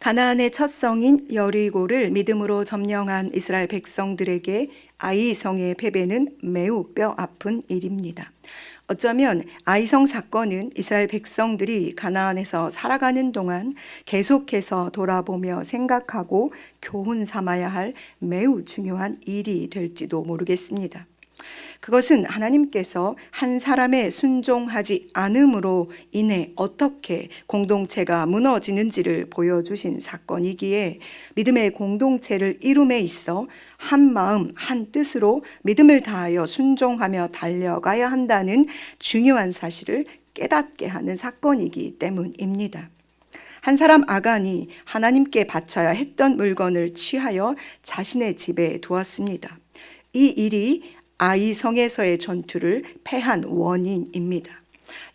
가나안의 첫 성인 여리고를 믿음으로 점령한 이스라엘 백성들에게 아이성의 패배는 매우 뼈아픈 일입니다. 어쩌면 아이성 사건은 이스라엘 백성들이 가나안에서 살아가는 동안 계속해서 돌아보며 생각하고 교훈 삼아야 할 매우 중요한 일이 될지도 모르겠습니다. 그것은 하나님께서 한 사람의 순종하지 않음으로 인해 어떻게 공동체가 무너지는지를 보여주신 사건이기에 믿음의 공동체를 이룸에 있어 한 마음 한 뜻으로 믿음을 다하여 순종하며 달려가야 한다는 중요한 사실을 깨닫게 하는 사건이기 때문입니다. 한 사람 아간이 하나님께 바쳐야 했던 물건을 취하여 자신의 집에 두었습니다. 이 일이 아이성에서의 전투를 패한 원인입니다.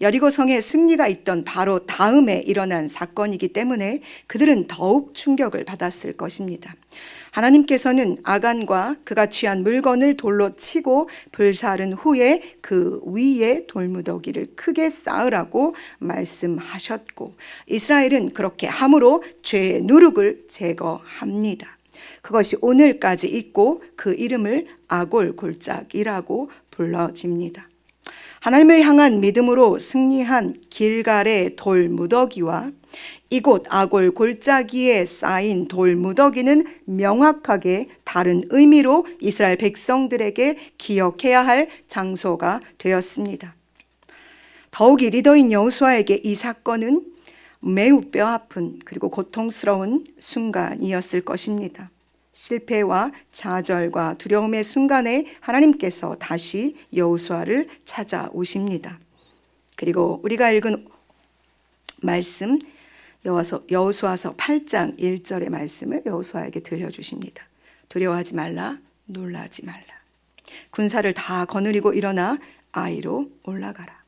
여리고성에 승리가 있던 바로 다음에 일어난 사건이기 때문에 그들은 더욱 충격을 받았을 것입니다. 하나님께서는 아간과 그가 취한 물건을 돌로 치고 불사른 후에 그 위에 돌무더기를 크게 쌓으라고 말씀하셨고, 이스라엘은 그렇게 함으로 죄의 누룩을 제거합니다. 그것이 오늘까지 있고 그 이름을 아골골짜기라고 불러집니다. 하나님을 향한 믿음으로 승리한 길갈의 돌무더기와 이곳 아골골짜기에 쌓인 돌무더기는 명확하게 다른 의미로 이스라엘 백성들에게 기억해야 할 장소가 되었습니다. 더욱이 리더인 여호수아에게 이 사건은 매우 뼈아픈 그리고 고통스러운 순간이었을 것입니다. 실패와 좌절과 두려움의 순간에 하나님께서 다시 여호수아를 찾아오십니다. 그리고 우리가 읽은 말씀 여호수아서 8장 1절의 말씀을 여호수아에게 들려주십니다. 두려워하지 말라, 놀라지 말라. 군사를 다 거느리고 일어나 아이로 올라가라.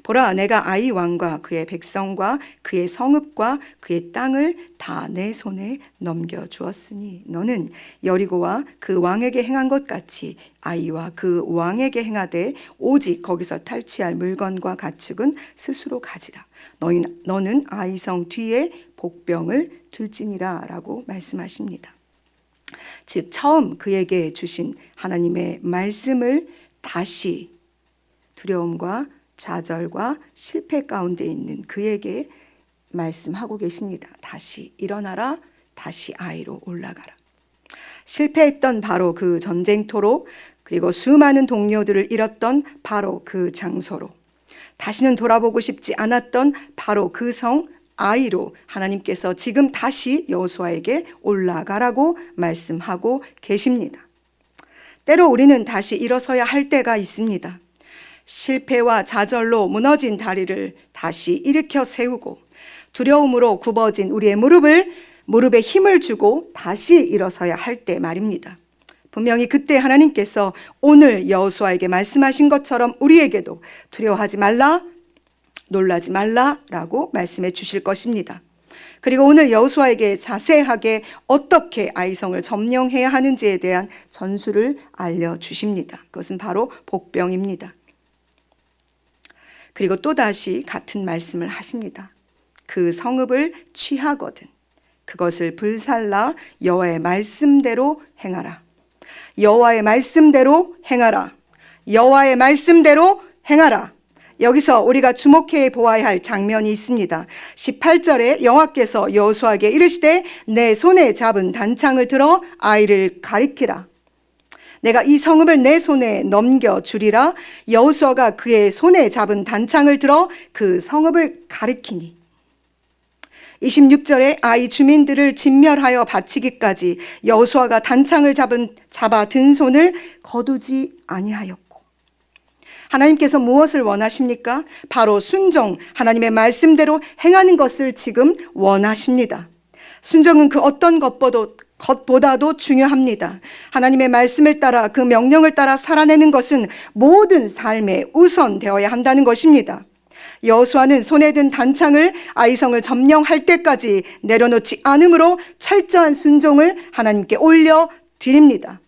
보라, 내가 아이 왕과 그의 백성과 그의 성읍과 그의 땅을 다 내 손에 넘겨주었으니 너는 여리고와 그 왕에게 행한 것 같이 아이와 그 왕에게 행하되 오직 거기서 탈취할 물건과 가축은 스스로 가지라. 너는 아이성 뒤에 복병을 둘지니라 라고 말씀하십니다. 즉 처음 그에게 주신 하나님의 말씀을 다시 두려움과 좌절과 실패 가운데 있는 그에게 말씀하고 계십니다. 다시 일어나라, 다시 아이로 올라가라. 실패했던 바로 그 전쟁터로, 그리고 수많은 동료들을 잃었던 바로 그 장소로, 다시는 돌아보고 싶지 않았던 바로 그 성 아이로 하나님께서 지금 다시 여호수아에게 올라가라고 말씀하고 계십니다. 때로 우리는 다시 일어서야 할 때가 있습니다. 실패와 좌절로 무너진 다리를 다시 일으켜 세우고 두려움으로 굽어진 우리의 무릎에 힘을 주고 다시 일어서야 할 때 말입니다. 분명히 그때 하나님께서 오늘 여호수아에게 말씀하신 것처럼 우리에게도 두려워하지 말라, 놀라지 말라라고 말씀해 주실 것입니다. 그리고 오늘 여호수아에게 자세하게 어떻게 아이성을 점령해야 하는지에 대한 전술을 알려주십니다. 그것은 바로 복병입니다. 그리고 또다시 같은 말씀을 하십니다. 그 성읍을 취하거든 그것을 불살라 여호와의 말씀대로 행하라. 여호와의 말씀대로 행하라. 여호와의 말씀대로 행하라. 여기서 우리가 주목해 보아야 할 장면이 있습니다. 18절에 여호와께서 여호수아에게 이르시되 내 손에 잡은 단창을 들어 아이를 가리키라. 내가 이 성읍을 내 손에 넘겨주리라. 여호수아가 그의 손에 잡은 단창을 들어 그 성읍을 가리키니. 26절에 아이 주민들을 진멸하여 바치기까지 여호수아가 단창을 잡아 든 손을 거두지 아니하였고. 하나님께서 무엇을 원하십니까? 바로 순종, 하나님의 말씀대로 행하는 것을 지금 원하십니다. 순종은 그 어떤 것보다도 중요합니다. 하나님의 말씀을 따라 그 명령을 따라 살아내는 것은 모든 삶에 우선되어야 한다는 것입니다. 여호수아는 손에 든 단창을 아이성을 점령할 때까지 내려놓지 않으므로 철저한 순종을 하나님께 올려드립니다.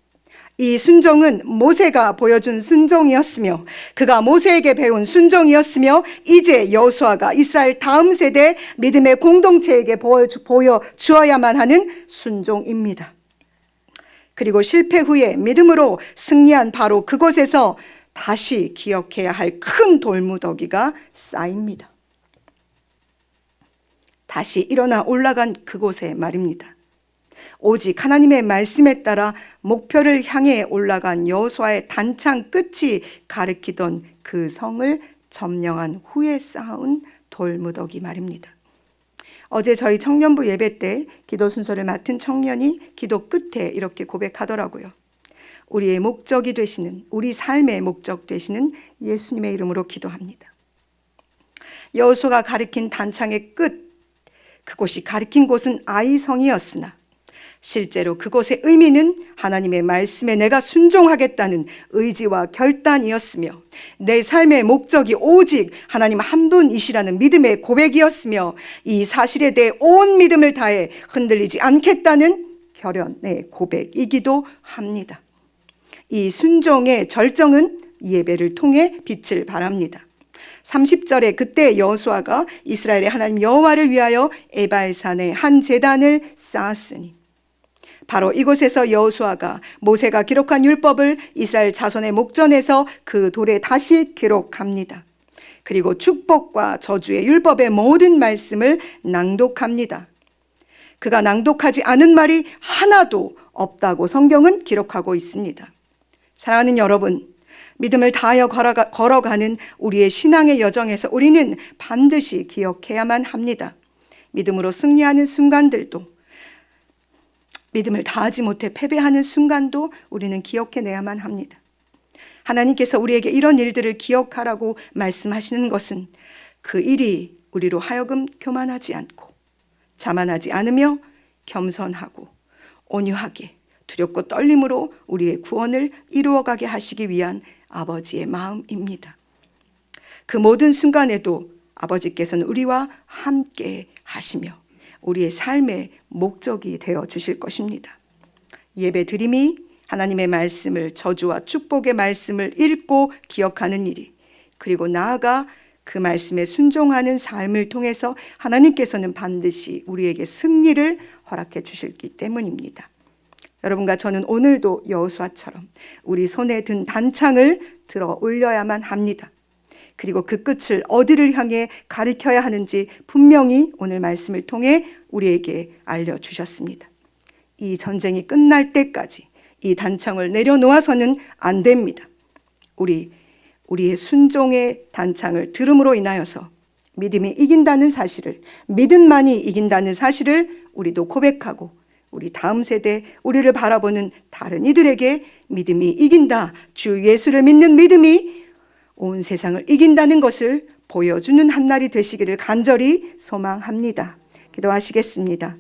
이 순종은 모세가 보여준 순종이었으며 그가 모세에게 배운 순종이었으며 이제 여호수아가 이스라엘 다음 세대 믿음의 공동체에게 보여주어야만 하는 순종입니다. 그리고 실패 후에 믿음으로 승리한 바로 그곳에서 다시 기억해야 할 큰 돌무더기가 쌓입니다. 다시 일어나 올라간 그곳에 말입니다. 오직 하나님의 말씀에 따라 목표를 향해 올라간 여호수아의 단창 끝이 가리키던 그 성을 점령한 후에 쌓은 돌무더기 말입니다. 어제 저희 청년부 예배 때 기도 순서를 맡은 청년이 기도 끝에 이렇게 고백하더라고요. 우리의 목적이 되시는, 우리 삶의 목적 되시는 예수님의 이름으로 기도합니다. 여호수아가 가리킨 단창의 끝, 그곳이 가리킨 곳은 아이성이었으나 실제로 그곳의 의미는 하나님의 말씀에 내가 순종하겠다는 의지와 결단이었으며 내 삶의 목적이 오직 하나님 한 분이시라는 믿음의 고백이었으며 이 사실에 대해 온 믿음을 다해 흔들리지 않겠다는 결연의 고백이기도 합니다. 이 순종의 절정은 예배를 통해 빛을 발합니다. 30절에 그때 여호수아가 이스라엘의 하나님 여호와를 위하여 에발 산에 한 제단을 쌓았으니, 바로 이곳에서 여호수아가 모세가 기록한 율법을 이스라엘 자손의 목전에서 그 돌에 다시 기록합니다. 그리고 축복과 저주의 율법의 모든 말씀을 낭독합니다. 그가 낭독하지 않은 말이 하나도 없다고 성경은 기록하고 있습니다. 사랑하는 여러분, 믿음을 다하여 걸어가는 우리의 신앙의 여정에서 우리는 반드시 기억해야만 합니다. 믿음으로 승리하는 순간들도, 믿음을 다하지 못해 패배하는 순간도 우리는 기억해내야만 합니다. 하나님께서 우리에게 이런 일들을 기억하라고 말씀하시는 것은 그 일이 우리로 하여금 교만하지 않고 자만하지 않으며 겸손하고 온유하게 두렵고 떨림으로 우리의 구원을 이루어가게 하시기 위한 아버지의 마음입니다. 그 모든 순간에도 아버지께서는 우리와 함께 하시며 우리의 삶의 목적이 되어 주실 것입니다. 예배 드림이 하나님의 말씀을, 저주와 축복의 말씀을 읽고 기억하는 일이, 그리고 나아가 그 말씀에 순종하는 삶을 통해서 하나님께서는 반드시 우리에게 승리를 허락해 주시기 때문입니다. 여러분과 저는 오늘도 여호수아처럼 우리 손에 든 단창을 들어 올려야만 합니다. 그리고 그 끝을 어디를 향해 가리켜야 하는지 분명히 오늘 말씀을 통해 우리에게 알려주셨습니다. 이 전쟁이 끝날 때까지 이 단창을 내려놓아서는 안 됩니다. 우리의 순종의 단창을 들음으로 인하여서 믿음이 이긴다는 사실을, 믿음만이 이긴다는 사실을 우리도 고백하고 우리 다음 세대, 우리를 바라보는 다른 이들에게 믿음이 이긴다, 주 예수를 믿는 믿음이 온 세상을 이긴다는 것을 보여주는 한 날이 되시기를 간절히 소망합니다. 기도하시겠습니다.